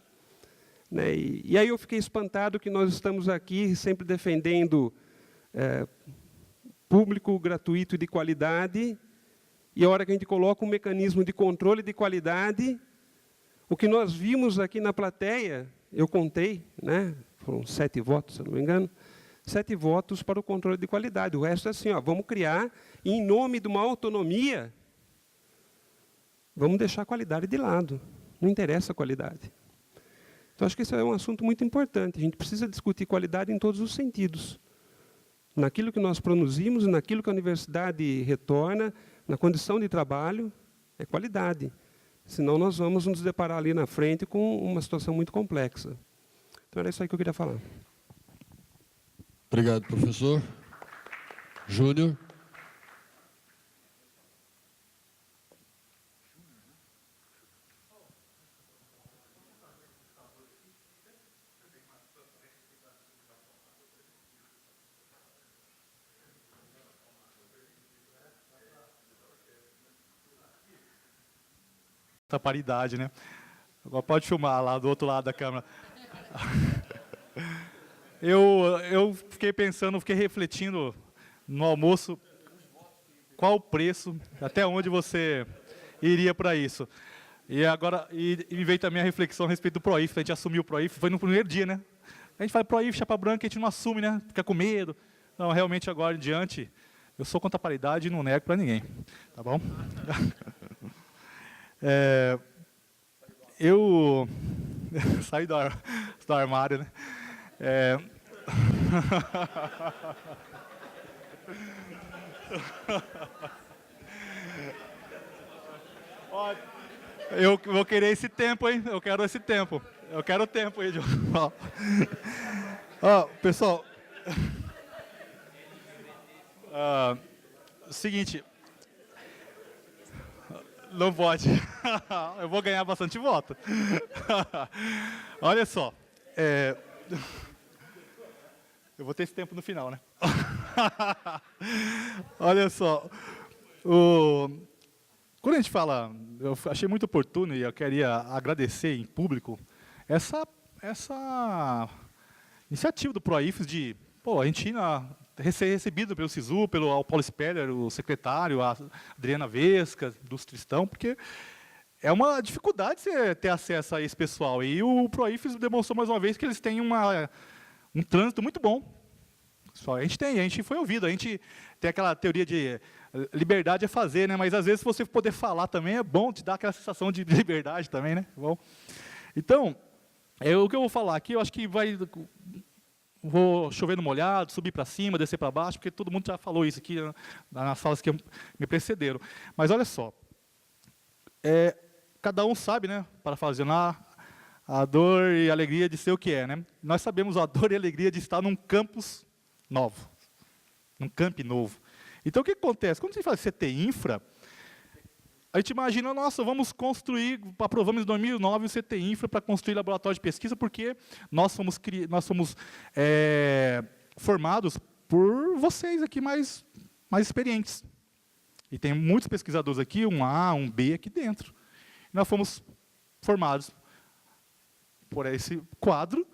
Né? E aí eu fiquei espantado que nós estamos aqui sempre defendendo público, gratuito e de qualidade, e a hora que a gente coloca um mecanismo de controle de qualidade, o que nós vimos aqui na plateia, eu contei, né? Foram 7 votos, se não me engano, 7 votos para o controle de qualidade. O resto é assim, vamos criar, e em nome de uma autonomia, vamos deixar a qualidade de lado. Não interessa a qualidade. Então, acho que esse é um assunto muito importante. A gente precisa discutir qualidade em todos os sentidos. Naquilo que nós produzimos, naquilo que a universidade retorna, na condição de trabalho, é qualidade. Senão, nós vamos nos deparar ali na frente com uma situação muito complexa. Então, Então, era isso aí que eu queria falar. Obrigado, professor. Júnior. Essa paridade, né? Agora pode filmar lá do outro lado da câmera. Eu fiquei pensando, fiquei refletindo no almoço qual o preço, até onde você iria para isso. E agora me veio também a reflexão a respeito do PROIF. A gente assumiu o PROIF, foi no primeiro dia, né? A gente fala PROIF, chapa branca, a gente não assume, né? Fica com medo. Não, realmente agora em diante, eu sou contra a paridade e não nego para ninguém. Tá bom? Eu saí do armário, né? Ó, eu vou querer esse tempo, hein? Eu quero esse tempo. Eu quero o tempo aí, Diogo. Ó, pessoal. Seguinte. Não pode. Eu vou ganhar bastante voto. Olha só. Eu vou ter esse tempo no final, né? Olha só. Quando a gente fala, eu achei muito oportuno e eu queria agradecer em público essa iniciativa do PROIFES de, a gente ser recebido pelo SISU, pelo Paulo Speller, o secretário, a Adriana Vesca, do Tristão, porque é uma dificuldade você ter acesso a esse pessoal. E o PROIFES demonstrou mais uma vez que eles têm um trânsito muito bom. A gente foi ouvido, a gente tem aquela teoria de liberdade é fazer, né? Mas às vezes você poder falar também é bom, te dá aquela sensação de liberdade também, né? Bom, então, o que eu vou falar aqui, eu acho que vou chover no molhado, subir para cima, descer para baixo, porque todo mundo já falou isso aqui nas falas que me precederam. Mas olha só, cada um sabe, né? Parafrasear a dor e a alegria de ser o que é, né? Nós sabemos a dor e a alegria de estar num campus novo, num camp novo. Então, o que acontece? Quando você fala CT Infra, a gente imagina, nossa, vamos construir, aprovamos em 2009 o CT Infra para construir laboratório de pesquisa, porque nós fomos formados por vocês aqui mais experientes. E tem muitos pesquisadores aqui, um A, um B aqui dentro. E nós fomos formados por esse quadro,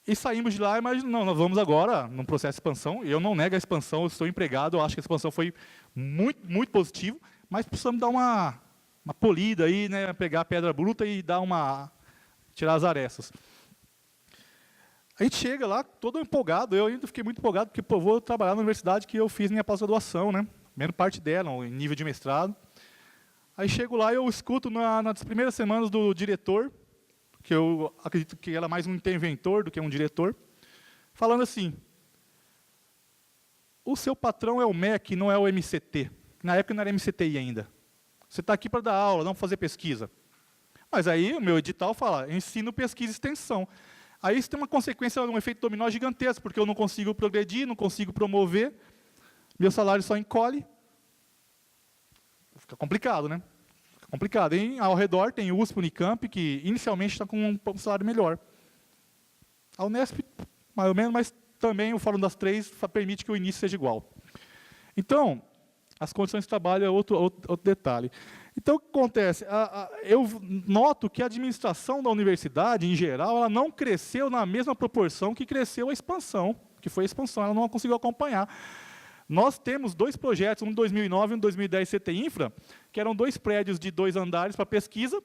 e saímos de lá, mas não, nós vamos agora num processo de expansão. Eu não nego a expansão, eu estou empregado, eu acho que a expansão foi muito, muito positivo, mas precisamos dar uma polida aí, né, pegar a pedra bruta e tirar as arestas. A gente chega lá todo empolgado, eu ainda fiquei muito empolgado, porque vou trabalhar na universidade que eu fiz minha pós-graduação, né, menos parte dela, em nível de mestrado. Aí chego lá e eu escuto nas primeiras semanas do diretor, que eu acredito que ela é mais um interventor do que um diretor, falando assim: o seu patrão é o MEC, não é o MCT. Na época não era MCTI ainda. Você está aqui para dar aula, não fazer pesquisa. Mas aí o meu edital fala, ensino, pesquisa e extensão. Aí isso tem uma consequência, um efeito dominó gigantesco, porque eu não consigo progredir, não consigo promover, meu salário só encolhe. Fica complicado, né? Complicado. E ao redor tem o USP, Unicamp, que inicialmente está com um salário melhor. A Unesp, mais ou menos, mas também o Fórum das Três permite que o início seja igual. Então, as condições de trabalho é outro detalhe. Então, o que acontece? Eu noto que a administração da universidade, em geral, ela não cresceu na mesma proporção que cresceu a expansão, que foi a expansão, ela não conseguiu acompanhar. Nós temos 2 projetos, um em 2009 e um em 2010 CT Infra, que eram 2 prédios de 2 andares para pesquisa,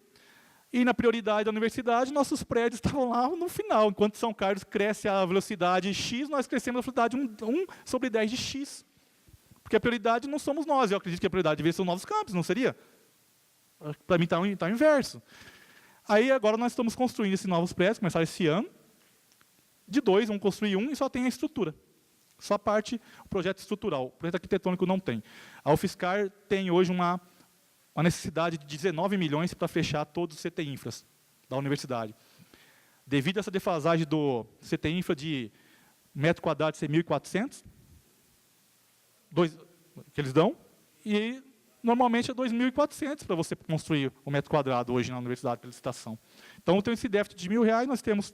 e na prioridade da universidade, nossos prédios estavam lá no final. Enquanto São Carlos cresce a velocidade X, nós crescemos a velocidade 1/10 de X. Porque a prioridade não somos nós, eu acredito que a prioridade deveria ser os novos campos, não seria? Para mim está o inverso. Aí agora nós estamos construindo esses novos prédios, começaram esse ano, de 2, vamos construir um e só tem a estrutura. Só parte, o projeto estrutural, o projeto arquitetônico não tem. A UFSCar tem hoje uma necessidade de 19 milhões para fechar todos os CT Infras da universidade. devido a essa defasagem do CT-Infra de metro quadrado de ser 1.400, que eles dão, e normalmente é 2.400 para você construir o metro quadrado hoje na universidade pela licitação. Então, tem esse déficit de R$1.000, nós temos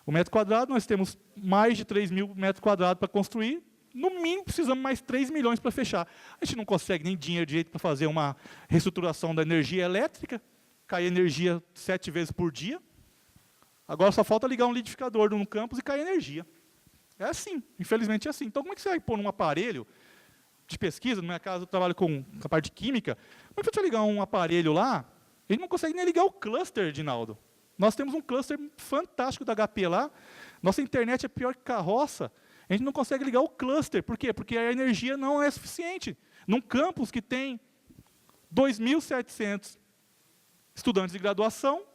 o metro quadrado, nós temos mais de 3.000 metros quadrados para construir, no mínimo precisamos mais 3 milhões para fechar. A gente não consegue nem dinheiro direito para fazer uma reestruturação da energia elétrica, cair energia 7 vezes por dia. Agora só falta ligar um liquidificador no campus e cair energia. É assim, infelizmente é assim. Então, como é que você vai pôr num aparelho de pesquisa? No meu caso, eu trabalho com a parte de química. Como é que você vai ligar um aparelho lá? Ele não consegue nem ligar o cluster, Dinaldo. Nós temos um cluster fantástico da HP lá. Nossa internet é pior que carroça. A gente não consegue ligar o cluster. Por quê? Porque a energia não é suficiente. Num campus que tem 2.700 estudantes de graduação,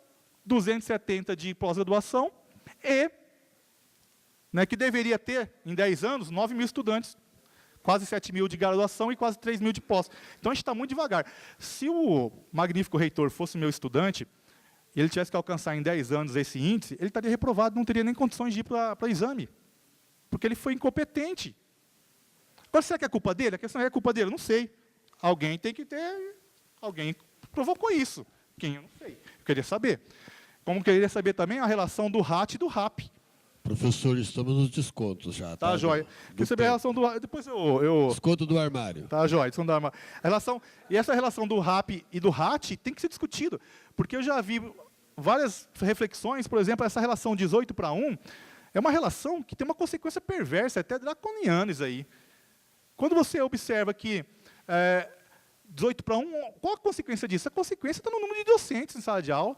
270 de pós-graduação, e que deveria ter, em 10 anos, 9.000 estudantes, quase 7.000 de graduação e quase 3.000 de pós. Então, a gente está muito devagar. Se o magnífico reitor fosse meu estudante, e ele tivesse que alcançar em 10 anos esse índice, ele estaria reprovado, não teria nem condições de ir para exame, porque ele foi incompetente. Agora, será que é culpa dele? A questão é culpa dele? Eu não sei. Alguém tem que ter... Alguém provocou isso. Quem? Eu não sei. Eu queria saber. Como queria saber também a relação do RAT e do RAP. Professor, estamos nos descontos já. Tá, joia. Queria saber a relação do... Depois eu... Desconto do armário. Tá, joia. Desconto do armário. E essa relação do RAP e do RAT tem que ser discutido. Porque eu já vi várias reflexões, por exemplo, essa relação 18:1 é uma relação que tem uma consequência perversa, até draconiana isso aí. Quando você observa que 18:1, qual a consequência disso? A consequência está no número de docentes em sala de aula.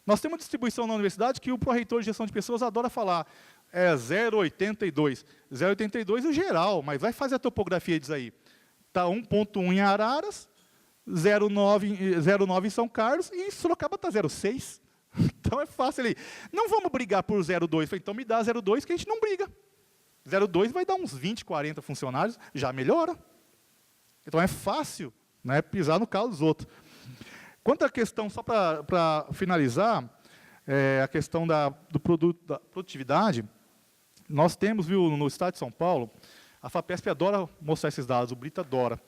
Nós temos uma distribuição na universidade que o pró-reitor de gestão de pessoas adora falar, 0,82. 0,82 é o geral, mas vai fazer a topografia disso aí. Está 1,1 em Araras, 0,9 em São Carlos, e em Sorocaba está 0,6. Então é fácil ali. Não vamos brigar por 0,2. Então me dá 0,2 que a gente não briga. 0,2 vai dar uns 20, 40 funcionários, já melhora. Então é fácil, pisar no calo dos outros. Quanto à questão, só para finalizar, a questão do produto, da produtividade, nós temos, no estado de São Paulo, a FAPESP adora mostrar esses dados, o Brito adora.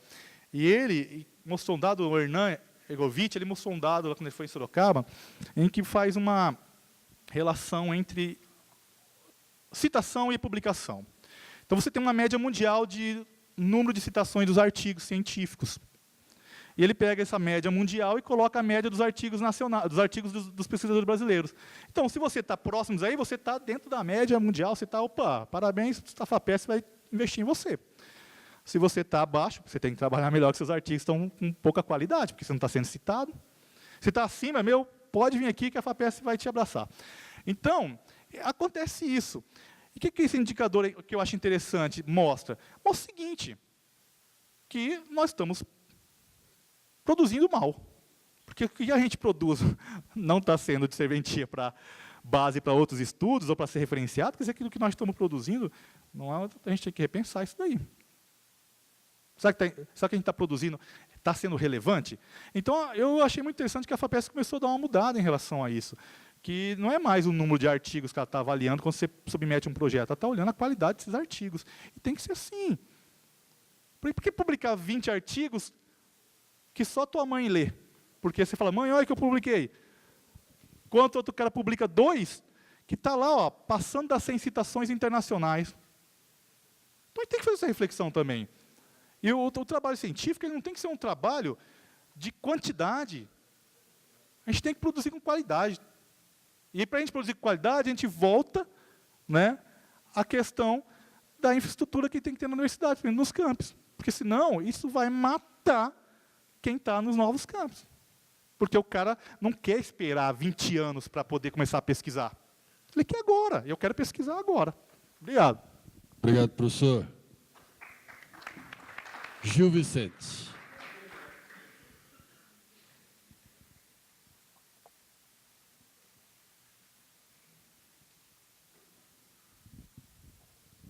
E ele mostrou um dado, o Hernan Egovic, ele mostrou um dado, lá quando ele foi em Sorocaba, em que faz uma relação entre citação e publicação. Então, você tem uma média mundial de número de citações dos artigos científicos. E ele pega essa média mundial e coloca a média dos artigos nacionais, dos artigos dos pesquisadores brasileiros. Então, se você está próximo aí, você está dentro da média mundial, você está, parabéns, a FAPESP vai investir em você. Se você está abaixo, você tem que trabalhar melhor, que seus artigos estão com pouca qualidade, porque você não está sendo citado. Se está acima, pode vir aqui que a FAPESP vai te abraçar. Então, acontece isso. E o que esse indicador que eu acho interessante mostra? Mostra o seguinte, que nós estamos produzindo mal. Porque o que a gente produz não está sendo de serventia para base para outros estudos ou para ser referenciado, quer dizer, aquilo que nós estamos produzindo, a gente tem que repensar isso daí. Será que a gente está produzindo está sendo relevante? Então, eu achei muito interessante que a FAPESP começou a dar uma mudada em relação a isso. Que não é mais o número de artigos que ela está avaliando quando você submete um projeto, ela está olhando a qualidade desses artigos. E tem que ser assim. Por que publicar 20 artigos que só tua mãe lê? Porque você fala, mãe, olha que eu publiquei. Enquanto outro cara publica 2, que está lá, passando das 100 citações internacionais. Então, a gente tem que fazer essa reflexão também. E o trabalho científico ele não tem que ser um trabalho de quantidade. A gente tem que produzir com qualidade. E para a gente produzir com qualidade, a gente volta à questão da infraestrutura que tem que ter na universidade, nos campos. Porque senão, isso vai matar quem está nos novos campos. Porque o cara não quer esperar 20 anos para poder começar a pesquisar. Ele quer agora, eu quero pesquisar agora. Obrigado. Obrigado, professor. Gil Vicente.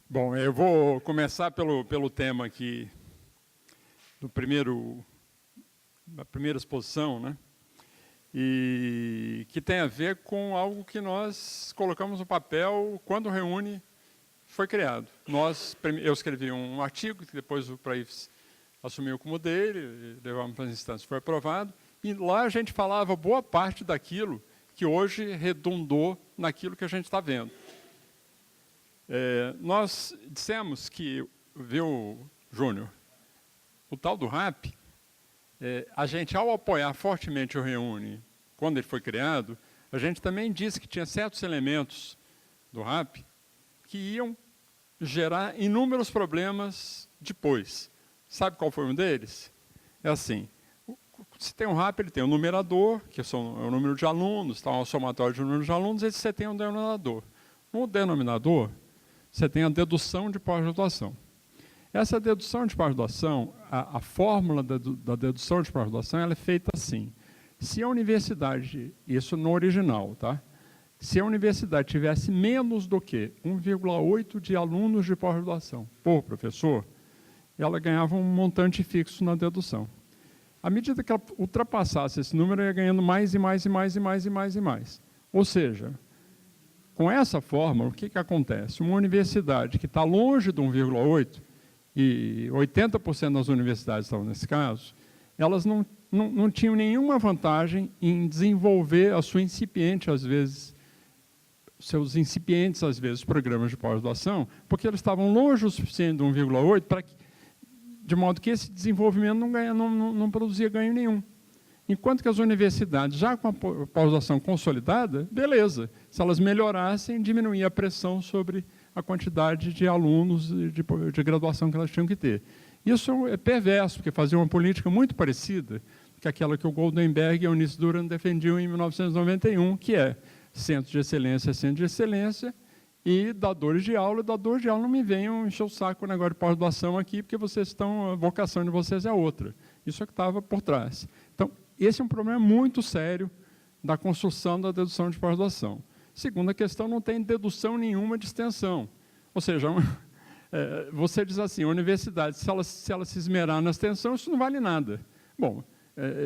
Bom, eu vou começar pelo tema aqui, da primeira exposição, e que tem a ver com algo que nós colocamos no papel quando o Reúne foi criado. Eu escrevi um artigo, que depois o Praífes assumiu como dele, levamos para as instâncias, foi aprovado, e lá a gente falava boa parte daquilo que hoje redundou naquilo que a gente está vendo. Nós dissemos que, viu, Júnior, o tal do RAP, a gente, ao apoiar fortemente o Reúne, quando ele foi criado, a gente também disse que tinha certos elementos do RAP que iam gerar inúmeros problemas depois. Sabe qual foi um deles? É assim, se tem um RAP, ele tem um numerador, que é o número de alunos, tá, um somatório de número de alunos, e você tem um denominador. No denominador, você tem a dedução de pós-graduação. Essa dedução de pós-graduação, a fórmula da dedução de pós-graduação, ela é feita assim. Se a universidade, isso no original, tá? Se a universidade tivesse menos do que 1,8 de alunos de pós-graduação por professor, ela ganhava um montante fixo na dedução. À medida que ela ultrapassasse esse número, ela ia ganhando mais e mais e mais e mais e mais e mais. Ou seja, com essa fórmula, o que acontece? Uma universidade que está longe de 1,8, e 80% das universidades estavam nesse caso, elas não tinham nenhuma vantagem em desenvolver a sua incipiente, às vezes, seus incipientes, às vezes, programas de pós-graduação, porque eles estavam longe o suficiente de 1,8 de modo que esse desenvolvimento não produzia ganho nenhum. Enquanto que as universidades, já com a pós-graduação consolidada, beleza, se elas melhorassem, diminuía a pressão sobre a quantidade de alunos de graduação que elas tinham que ter. Isso é perverso, porque fazia uma política muito parecida com aquela que o Goldenberg e a Eunice Duran defendiam em 1991, que é centro de excelência, e dadores de aula não me venham encher o saco com o negócio de pós-graduação aqui, porque a vocação de vocês é outra. Isso é que estava por trás. Então, esse é um problema muito sério da construção da dedução de pós-graduação. Segunda questão, não tem dedução nenhuma de extensão. Ou seja, você diz assim, a universidade, se ela se esmerar na extensão, isso não vale nada. Bom,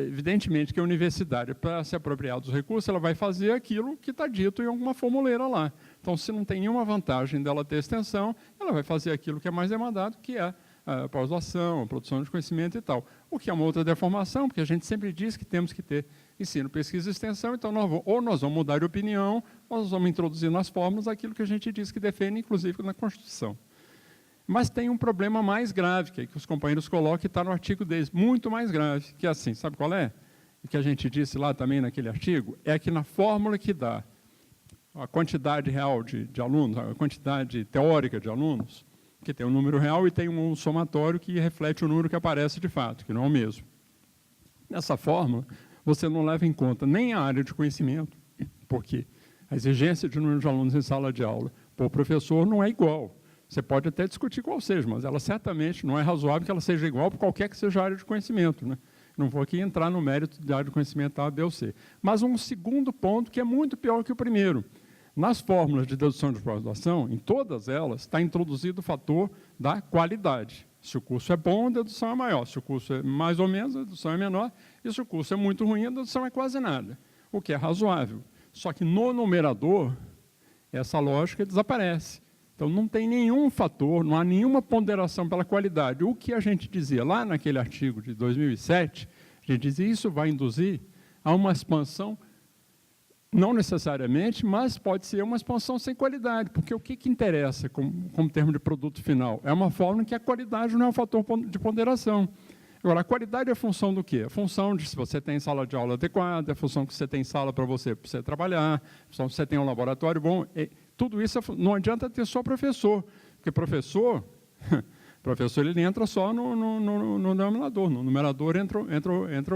evidentemente que a universidade, para se apropriar dos recursos, ela vai fazer aquilo que está dito em alguma formuleira lá. Então, se não tem nenhuma vantagem dela ter extensão, ela vai fazer aquilo que é mais demandado, que é a pós-graduação, a produção de conhecimento e tal. O que é uma outra deformação, porque a gente sempre diz que temos que ter ensino, pesquisa e extensão, então nós vamos mudar de opinião, ou nós vamos introduzir nas fórmulas aquilo que a gente diz que defende, inclusive na Constituição. Mas tem um problema mais grave, que os companheiros colocam, que está no artigo deles, muito mais grave, que é assim, sabe qual é? O que a gente disse lá também naquele artigo, é que na fórmula que dá a quantidade real de alunos, a quantidade teórica de alunos, que tem um número real e tem um somatório que reflete o número que aparece de fato, que não é o mesmo. Nessa fórmula, você não leva em conta nem a área de conhecimento, porque a exigência de número de alunos em sala de aula por professor não é igual. Você pode até discutir qual seja, mas ela certamente não é razoável que ela seja igual para qualquer que seja a área de conhecimento, né? Não vou aqui entrar no mérito da área de conhecimento A, B ou C. Mas um segundo ponto que é muito pior que o primeiro. Nas fórmulas de dedução de pós-graduação, em todas elas, está introduzido o fator da qualidade. Se o curso é bom, a dedução é maior. Se o curso é mais ou menos, a dedução é menor. E se o curso é muito ruim, a dedução é quase nada, o que é razoável. Só que no numerador, essa lógica desaparece. Então, não tem nenhum fator, não há nenhuma ponderação pela qualidade. O que a gente dizia lá naquele artigo de 2007, a gente dizia isso vai induzir a uma expansão, não necessariamente, mas pode ser uma expansão sem qualidade, porque o que interessa como termo de produto final? É uma forma em que a qualidade não é um fator de ponderação. Agora, a qualidade é função do quê? É função de se você tem sala de aula adequada, é função que você tem sala para você trabalhar, é função que você tem um laboratório bom. Tudo isso não adianta ter só professor, porque professor ele entra só no denominador, no numerador entra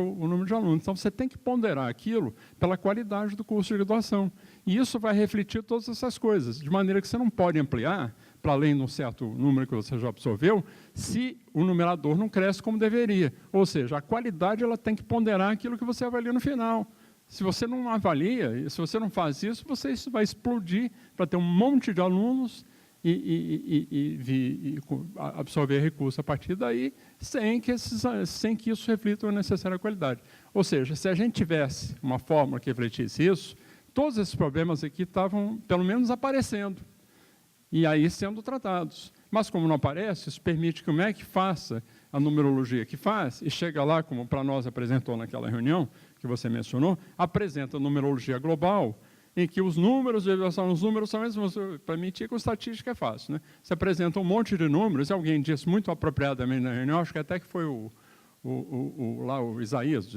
o número de alunos. Então, você tem que ponderar aquilo pela qualidade do curso de graduação. E isso vai refletir todas essas coisas, de maneira que você não pode ampliar para além de um certo número que você já absorveu, se o numerador não cresce como deveria. Ou seja, a qualidade ela tem que ponderar aquilo que você avalia no final. Se você não avalia, se você não faz isso, isso vai explodir para ter um monte de alunos e absorver recursos a partir daí, sem que isso reflita a necessária qualidade. Ou seja, se a gente tivesse uma fórmula que refletisse isso, todos esses problemas aqui estavam, pelo menos, aparecendo, e aí sendo tratados. Mas, como não aparece, isso permite que o MEC faça a numerologia que faz, e chega lá, como para nós apresentou naquela reunião, que você mencionou, apresenta a numerologia global, em que os números são mesmos. Para mentir com estatística é fácil, né? Você apresenta um monte de números, e alguém disse muito apropriadamente na reunião, acho que até que foi o Isaías,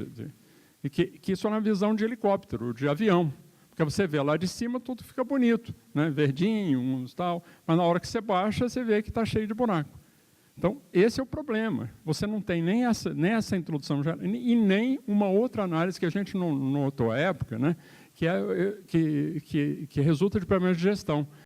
e que isso é uma visão de helicóptero, de avião. Porque você vê lá de cima, tudo fica bonito, né? Verdinho, tal, mas na hora que você baixa, você vê que está cheio de buraco. Então, esse é o problema. Você não tem nem essa introdução e nem uma outra análise que a gente não notou à época, né? Que resulta de problemas de gestão.